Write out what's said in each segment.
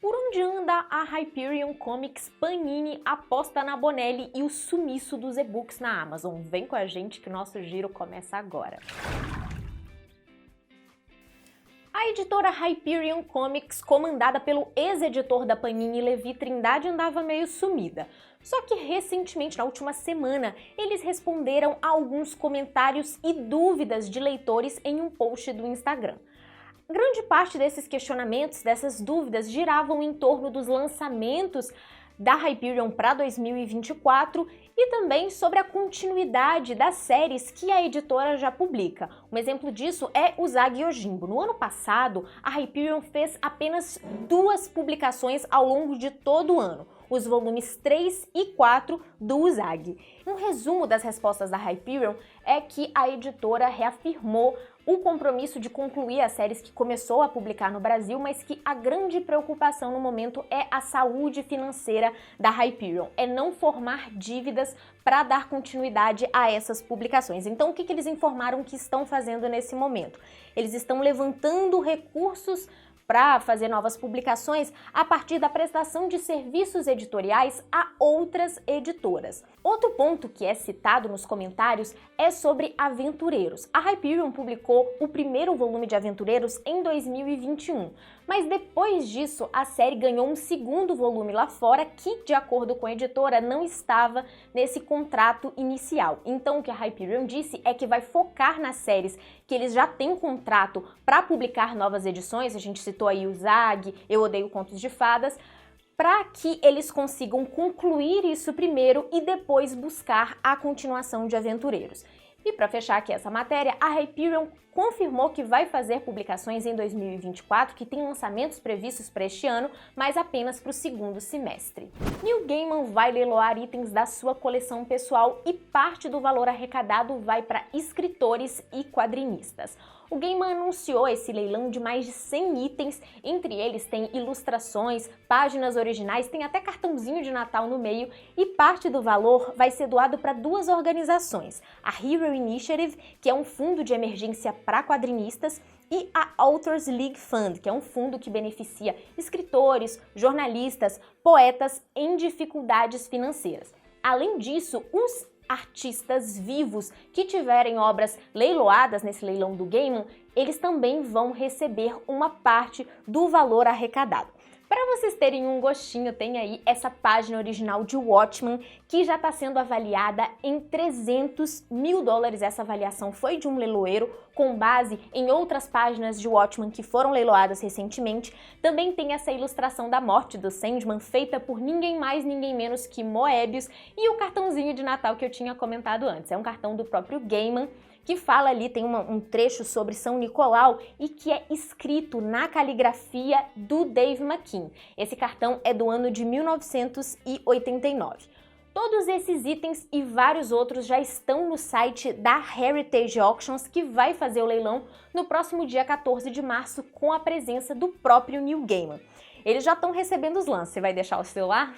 Por onde anda a Hyperion Comics Panini aposta na Bonelli e o sumiço dos e-books na Amazon? Vem com a gente que o nosso giro começa agora. A editora Hyperion Comics, comandada pelo ex-editor da Panini, Levi Trindade, andava meio sumida. Só que recentemente, na última semana, eles responderam a alguns comentários e dúvidas de leitores em um post do Instagram. Grande parte desses questionamentos, dessas dúvidas, giravam em torno dos lançamentos da Hyperion para 2024 e também sobre a continuidade das séries que a editora já publica. Um exemplo disso é Usagi Yojimbo. No ano passado, a Hyperion fez apenas 2 publicações ao longo de todo o ano, os volumes 3 e 4 do Usagi. Um resumo das respostas da Hyperion é que a editora reafirmou o compromisso de concluir as séries que começou a publicar no Brasil, mas que a grande preocupação no momento é a saúde financeira da Hyperion, é não formar dívidas para dar continuidade a essas publicações. Então, o que eles informaram que estão fazendo nesse momento? Eles estão levantando recursos para fazer novas publicações a partir da prestação de serviços editoriais a outras editoras. Outro ponto que é citado nos comentários é sobre Aventureiros. A Hyperion publicou o primeiro volume de Aventureiros em 2021, mas depois disso a série ganhou um segundo volume lá fora que, de acordo com a editora, não estava nesse contrato inicial. Então o que a Hyperion disse é que vai focar nas séries que eles já têm contrato para publicar novas edições, a gente citou aí o Usagi, Eu Odeio Contos de Fadas, para que eles consigam concluir isso primeiro e depois buscar a continuação de Aventureiros. E para fechar aqui essa matéria, a Hyperion confirmou que vai fazer publicações em 2024, que tem lançamentos previstos para este ano, mas apenas para o segundo semestre. Neil Gaiman vai leiloar itens da sua coleção pessoal e parte do valor arrecadado vai para escritores e quadrinistas. O Gaiman anunciou esse leilão de mais de 100 itens, entre eles tem ilustrações, páginas originais, tem até cartãozinho de Natal no meio e parte do valor vai ser doado para 2 organizações, a Hero Initiative, que é um fundo de emergência para quadrinistas, e a Authors League Fund, que é um fundo que beneficia escritores, jornalistas, poetas em dificuldades financeiras. Além disso, os artistas vivos que tiverem obras leiloadas nesse leilão do Gaiman, eles também vão receber uma parte do valor arrecadado. Para vocês terem um gostinho, tem aí essa página original de Watchmen, que já está sendo avaliada em $300 mil. Essa avaliação foi de um leiloeiro, com base em outras páginas de Watchmen que foram leiloadas recentemente. Também tem essa ilustração da morte do Sandman, feita por ninguém mais, ninguém menos que Moebius, e o cartãozinho de Natal que eu tinha comentado antes. É um cartão do próprio Gaiman, que fala ali, tem um trecho sobre São Nicolau e que é escrito na caligrafia do Dave McKean. Esse cartão é do ano de 1989. Todos esses itens e vários outros já estão no site da Heritage Auctions, que vai fazer o leilão no próximo dia 14 de março com a presença do próprio Neil Gaiman. Eles já estão recebendo os lances, você vai deixar o seu lá?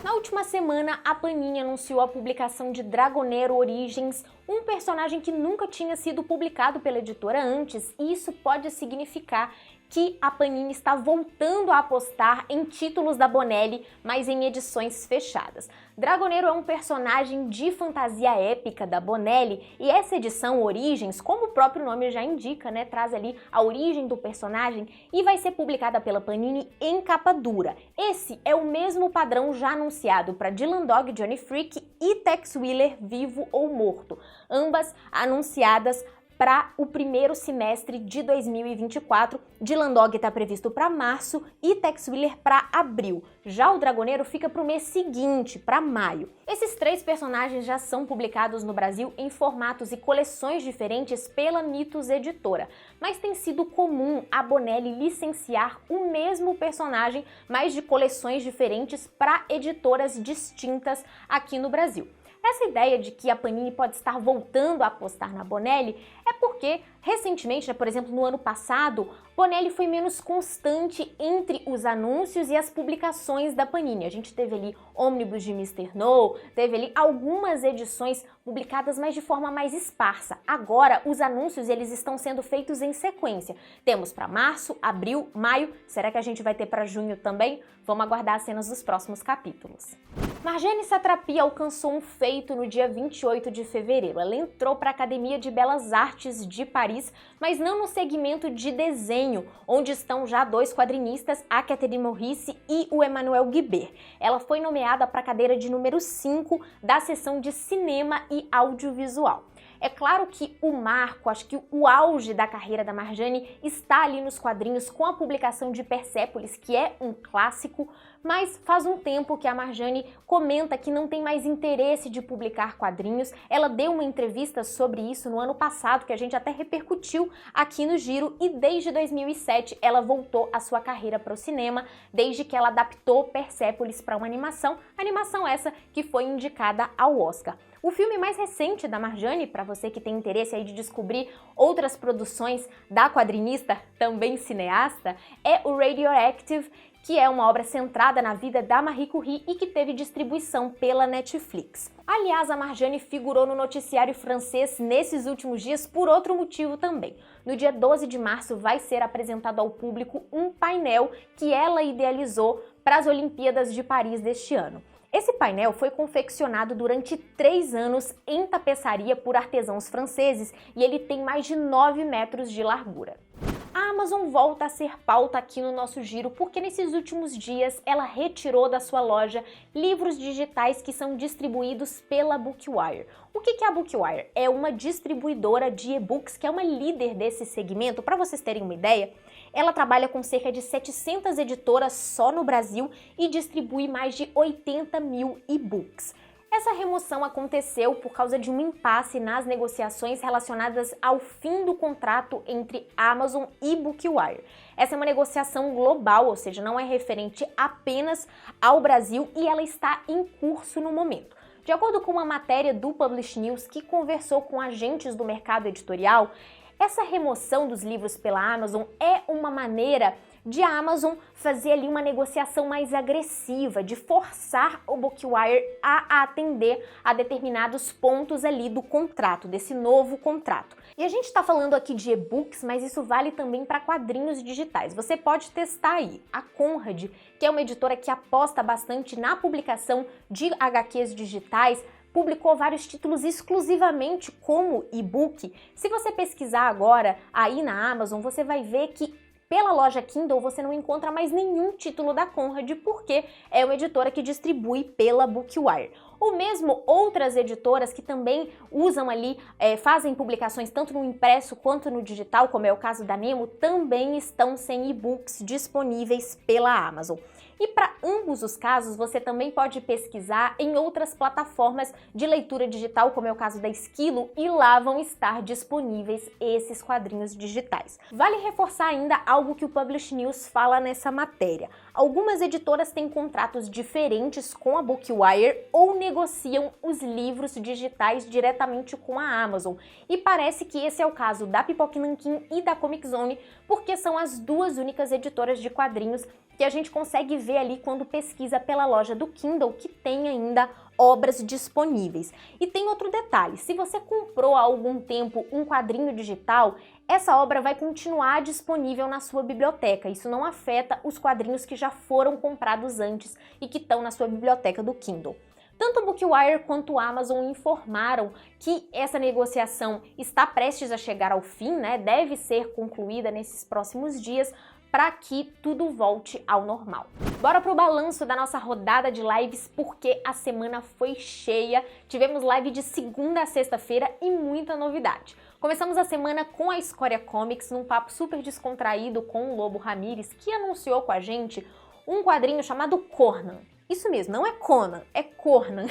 Na última semana, a Panini anunciou a publicação de Dragoneiro Origins, um personagem que nunca tinha sido publicado pela editora antes, e isso pode significar que a Panini está voltando a apostar em títulos da Bonelli, mas em edições fechadas. Dragoneiro é um personagem de fantasia épica da Bonelli e essa edição Origins, como o próprio nome já indica, né, traz ali a origem do personagem e vai ser publicada pela Panini em capa dura. Esse é o mesmo padrão já anunciado para Dylan Dog, Johnny Freak e Tex Willer, vivo ou morto, ambas anunciadas para o primeiro semestre de 2024. Dylan Dog está previsto para março e Tex Willer para abril. Já o Dragoneiro fica para o mês seguinte, para maio. Esses 3 personagens já são publicados no Brasil em formatos e coleções diferentes pela Mitos Editora, mas tem sido comum a Bonelli licenciar o mesmo personagem, mas de coleções diferentes para editoras distintas aqui no Brasil. Essa ideia de que a Panini pode estar voltando a apostar na Bonelli é porque Recentemente, né, por exemplo, no ano passado, Bonelli foi menos constante entre os anúncios e as publicações da Panini. A gente teve ali ônibus de Mr. No, teve ali algumas edições publicadas, mas de forma mais esparsa. Agora, os anúncios eles estão sendo feitos em sequência. Temos para março, abril, maio. Será que a gente vai ter para junho também? Vamos aguardar as cenas dos próximos capítulos. Marjane Satrapi alcançou um feito no dia 28 de fevereiro. Ela entrou para a Academia de Belas Artes de Paris, mas não no segmento de desenho, onde estão já dois quadrinistas, a Catherine Maurice e o Emmanuel Guibert. Ela foi nomeada para a cadeira de número 5 da seção de cinema e audiovisual. É claro que o marco, acho que o auge da carreira da Marjane está ali nos quadrinhos com a publicação de Persépolis, que é um clássico, mas faz um tempo que a Marjane comenta que não tem mais interesse de publicar quadrinhos. Ela deu uma entrevista sobre isso no ano passado, que a gente até repercutiu aqui no Giro, e desde 2007 ela voltou a sua carreira para o cinema, desde que ela adaptou Persépolis para uma animação essa que foi indicada ao Oscar. O filme mais recente da Marjane, para você que tem interesse aí de descobrir outras produções da quadrinista, também cineasta, é o Radioactive, que é uma obra centrada na vida da Marie Curie e que teve distribuição pela Netflix. Aliás, a Marjane figurou no noticiário francês nesses últimos dias por outro motivo também. No dia 12 de março vai ser apresentado ao público um painel que ela idealizou para as Olimpíadas de Paris deste ano. Esse painel foi confeccionado durante 3 anos em tapeçaria por artesãos franceses e ele tem mais de 9 metros de largura. A Amazon volta a ser pauta aqui no nosso Giro porque nesses últimos dias ela retirou da sua loja livros digitais que são distribuídos pela Bookwire. O que é a Bookwire? É uma distribuidora de e-books que é uma líder desse segmento. Para vocês terem uma ideia, ela trabalha com cerca de 700 editoras só no Brasil e distribui mais de 80 mil e-books. Essa remoção aconteceu por causa de um impasse nas negociações relacionadas ao fim do contrato entre Amazon e Bookwire. Essa é uma negociação global, ou seja, não é referente apenas ao Brasil e ela está em curso no momento. De acordo com uma matéria do Publish News que conversou com agentes do mercado editorial, essa remoção dos livros pela Amazon é uma maneira de a Amazon fazer ali uma negociação mais agressiva, de forçar o Bookwire a atender a determinados pontos ali do contrato, desse novo contrato. E a gente está falando aqui de e-books, mas isso vale também para quadrinhos digitais. Você pode testar aí. A Conrad, que é uma editora que aposta bastante na publicação de HQs digitais, publicou vários títulos exclusivamente como e-book. Se você pesquisar agora aí na Amazon, você vai ver que pela loja Kindle você não encontra mais nenhum título da Conrad porque é uma editora que distribui pela Bookwire. Ou mesmo outras editoras que também usam ali, fazem publicações tanto no impresso quanto no digital, como é o caso da Nemo, também estão sem e-books disponíveis pela Amazon. E para ambos os casos, você também pode pesquisar em outras plataformas de leitura digital, como é o caso da Esquilo, e lá vão estar disponíveis esses quadrinhos digitais. Vale reforçar ainda algo que o Publish News fala nessa matéria. Algumas editoras têm contratos diferentes com a Bookwire ou negociam os livros digitais diretamente com a Amazon. E parece que esse é o caso da Pipoca Nanquim e da Comic Zone, porque são as duas únicas editoras de quadrinhos que a gente consegue ver ali quando pesquisa pela loja do Kindle, que tem ainda obras disponíveis. E tem outro detalhe, se você comprou há algum tempo um quadrinho digital, essa obra vai continuar disponível na sua biblioteca. Isso não afeta os quadrinhos que já foram comprados antes e que estão na sua biblioteca do Kindle. Tanto a Bookwire quanto a Amazon informaram que essa negociação está prestes a chegar ao fim, né? Deve ser concluída nesses próximos dias, para que tudo volte ao normal. Bora pro balanço da nossa rodada de lives, porque a semana foi cheia. Tivemos live de segunda a sexta-feira e muita novidade. Começamos a semana com a Escória Comics, num papo super descontraído com o Lobo Ramírez, que anunciou com a gente um quadrinho chamado Conan. Isso mesmo, não é Conan, é Cornan.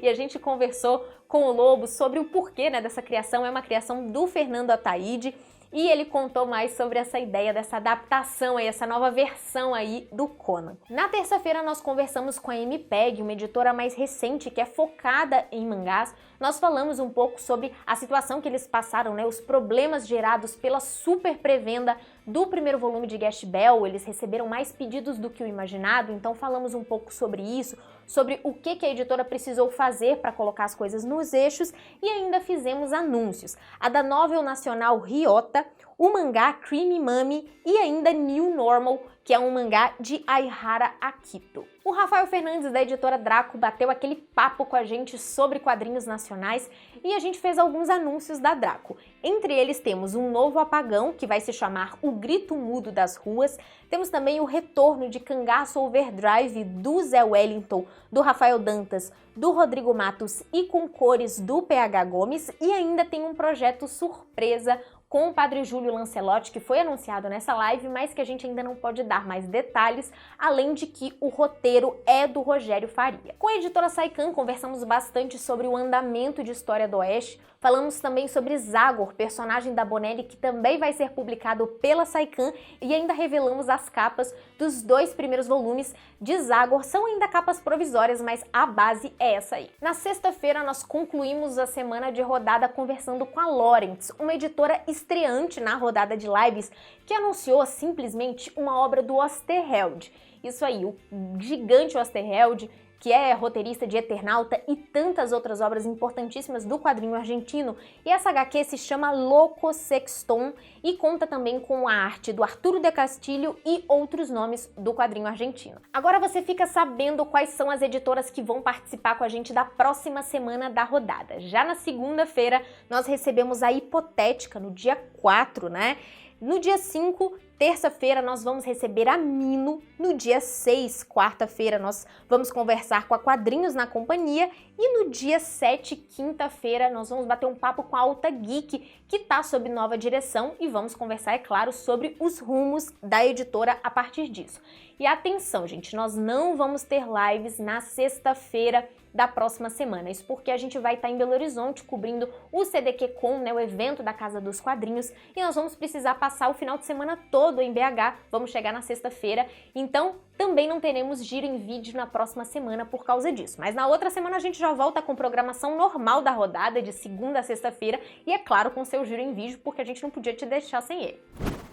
E a gente conversou com o Lobo sobre o porquê, né, dessa criação. É uma criação do Fernando Ataíde. e ele contou mais sobre essa ideia dessa adaptação aí, essa nova versão aí do Conan. Na terça-feira nós conversamos com a MPEG, uma editora mais recente que é focada em mangás. Nós falamos um pouco sobre a situação que eles passaram, né, os problemas gerados pela super pré-venda do primeiro volume de Gash Bell. Eles receberam mais pedidos do que o imaginado, então falamos um pouco sobre isso, sobre o que a editora precisou fazer para colocar as coisas nos eixos e ainda fizemos anúncios. A da novel nacional Ryota, o mangá Creamy Mami e ainda New Normal, que é um mangá de Aihara Akito. O Rafael Fernandes, da editora Draco, bateu aquele papo com a gente sobre quadrinhos nacionais e a gente fez alguns anúncios da Draco. Entre eles temos um novo apagão, que vai se chamar O Grito Mudo das Ruas. Temos também o retorno de Cangaço Overdrive, do Zé Wellington, do Rafael Dantas, do Rodrigo Matos e com cores do PH Gomes. E ainda tem um projeto surpresa com o Padre Júlio Lancelotti, que foi anunciado nessa live, mas que a gente ainda não pode dar mais detalhes, além de que o roteiro é do Rogério Faria. Com a editora Saikan conversamos bastante sobre o andamento de História do Oeste, falamos também sobre Zagor, personagem da Bonelli, que também vai ser publicado pela Saikan, e ainda revelamos as capas dos 2 primeiros volumes de Zagor. São ainda capas provisórias, mas a base é essa aí. Na sexta-feira nós concluímos a semana de rodada conversando com a Lawrence, uma editora estreante na rodada de lives, que anunciou simplesmente uma obra do Osterheld. Isso aí, o gigante Osterheld, que é roteirista de Eternauta e tantas outras obras importantíssimas do quadrinho argentino, e essa HQ se chama Loco Sexton e conta também com a arte do Arturo de Castilho e outros nomes do quadrinho argentino. Agora você fica sabendo quais são as editoras que vão participar com a gente da próxima semana da rodada. Já na segunda-feira nós recebemos a Hipotética, no dia 4, né? No dia 5, terça-feira, nós vamos receber a Mino. No dia 6, quarta-feira, nós vamos conversar com a Quadrinhos na Companhia. E no dia 7, quinta-feira, nós vamos bater um papo com a Alta Geek, que tá sob nova direção, e vamos conversar, é claro, sobre os rumos da editora a partir disso. E atenção, gente, nós não vamos ter lives na sexta-feira da próxima semana. Isso porque a gente vai estar em Belo Horizonte cobrindo o CDQCon, né, o evento da Casa dos Quadrinhos, e nós vamos precisar passar o final de semana todo em BH, vamos chegar na sexta-feira, então também não teremos giro em vídeo na próxima semana por causa disso. Mas na outra semana a gente já volta com programação normal da rodada, de segunda a sexta-feira, e é claro, com seu giro em vídeo, porque a gente não podia te deixar sem ele.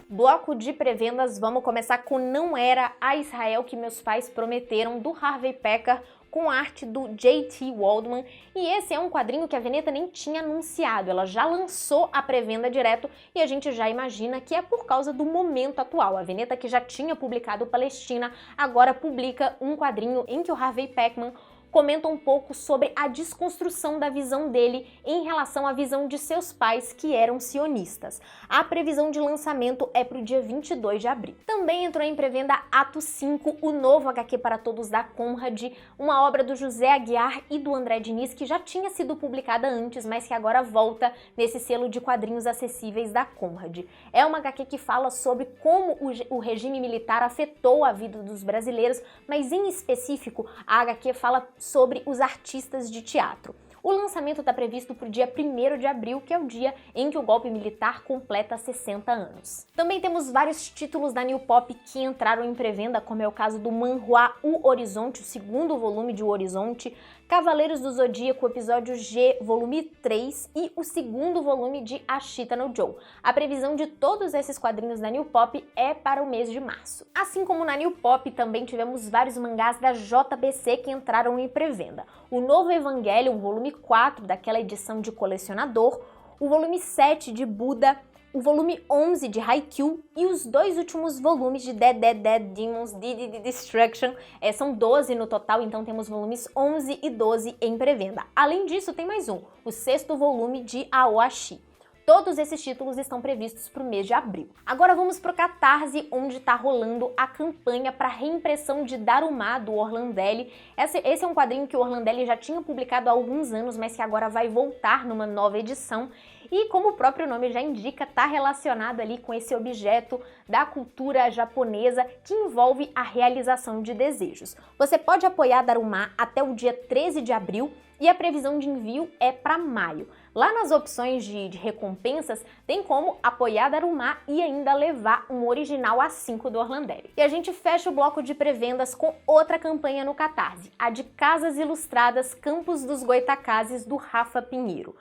Bloco de pré-vendas, vamos começar com Não Era a Israel que Meus Pais Prometeram, do Harvey Pekar, com arte do J.T. Waldman, e esse é um quadrinho que a Veneta nem tinha anunciado, ela já lançou a pré-venda direto e a gente já imagina que é por causa do momento atual. A Veneta, que já tinha publicado Palestina, agora publica um quadrinho em que o Harvey Pekar comenta um pouco sobre a desconstrução da visão dele em relação à visão de seus pais, que eram sionistas. A previsão de lançamento é para o dia 22 de abril. Também entrou em pré-venda Ato 5, o novo HQ para todos da Conrad, uma obra do José Aguiar e do André Diniz, que já tinha sido publicada antes, mas que agora volta nesse selo de quadrinhos acessíveis da Conrad. É uma HQ que fala sobre como o regime militar afetou a vida dos brasileiros, mas em específico a HQ fala sobre os artistas de teatro. O lançamento está previsto para o dia 1º de abril, que é o dia em que o golpe militar completa 60 anos. Também temos vários títulos da New Pop que entraram em pré-venda, como é o caso do manhwa O Horizonte, o 2º volume de O Horizonte, Cavaleiros do Zodíaco, episódio G, volume 3, e o 2º volume de Ashita no Joe. A previsão de todos esses quadrinhos da New Pop é para o mês de março. Assim como na New Pop, também tivemos vários mangás da JBC que entraram em pré-venda. O Novo Evangelho, o volume 4 daquela edição de colecionador, o volume 7 de Buda, o volume 11 de Haikyuu e os 2 últimos volumes de Dead Demons Destruction. São 12 no total, então temos volumes 11 e 12 em pré-venda. Além disso, tem mais um, o 6º volume de Aoashi. Todos esses títulos estão previstos para o mês de abril. Agora vamos para o Catarse, onde está rolando a campanha para reimpressão de Daruma, do Orlandelli. Esse é um quadrinho que o Orlandelli já tinha publicado há alguns anos, mas que agora vai voltar numa nova edição. e, como o próprio nome já indica, está relacionado ali com esse objeto da cultura japonesa que envolve a realização de desejos. Você pode apoiar a Daruma até o dia 13 de abril e a previsão de envio é para maio. Lá nas opções de recompensas, tem como apoiar a Daruma e ainda levar um original A5 do Orlandelli. E a gente fecha o bloco de pré-vendas com outra campanha no Catarse, a de Casas Ilustradas Campos dos Goitacazes, do Rafa Pinheiro.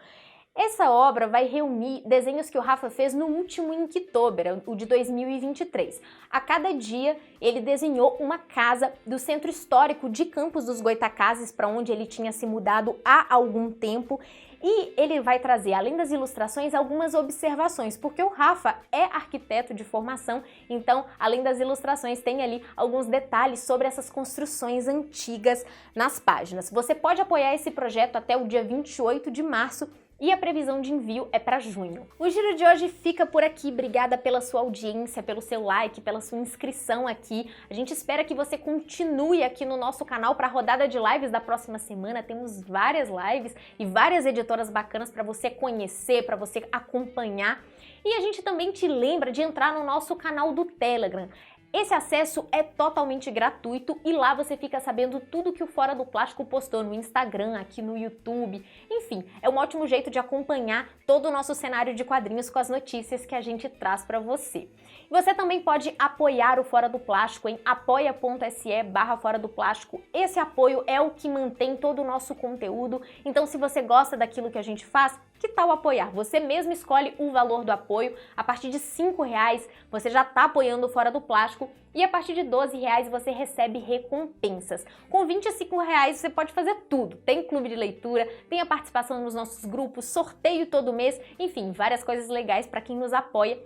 Essa obra vai reunir desenhos que o Rafa fez no último Inktober, o de 2023. A cada dia, ele desenhou uma casa do centro histórico de Campos dos Goitacazes, para onde ele tinha se mudado há algum tempo. E ele vai trazer, além das ilustrações, algumas observações, porque o Rafa é arquiteto de formação, então, além das ilustrações, tem ali alguns detalhes sobre essas construções antigas nas páginas. Você pode apoiar esse projeto até o dia 28 de março, e a previsão de envio é para junho. O giro de hoje fica por aqui. Obrigada pela sua audiência, pelo seu like, pela sua inscrição aqui. A gente espera que você continue aqui no nosso canal para a rodada de lives da próxima semana. Temos várias lives e várias editoras bacanas para você conhecer, para você acompanhar. E a gente também te lembra de entrar no nosso canal do Telegram. Esse acesso é totalmente gratuito e lá você fica sabendo tudo que o Fora do Plástico postou no Instagram, aqui no YouTube. Enfim, é um ótimo jeito de acompanhar todo o nosso cenário de quadrinhos com as notícias que a gente traz para você. Você também pode apoiar o Fora do Plástico em apoia.se/Fora do Plástico. Esse apoio é o que mantém todo o nosso conteúdo, então se você gosta daquilo que a gente faz, que tal apoiar? Você mesmo escolhe o valor do apoio. A partir de R$5 você já está apoiando o Fora do Plástico e a partir de R$12 você recebe recompensas. Com R$25 você pode fazer tudo. Tem clube de leitura, tem a participação nos nossos grupos, sorteio todo mês, enfim, várias coisas legais para quem nos apoia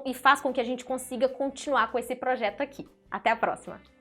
e faz com que a gente consiga continuar com esse projeto aqui. Até a próxima!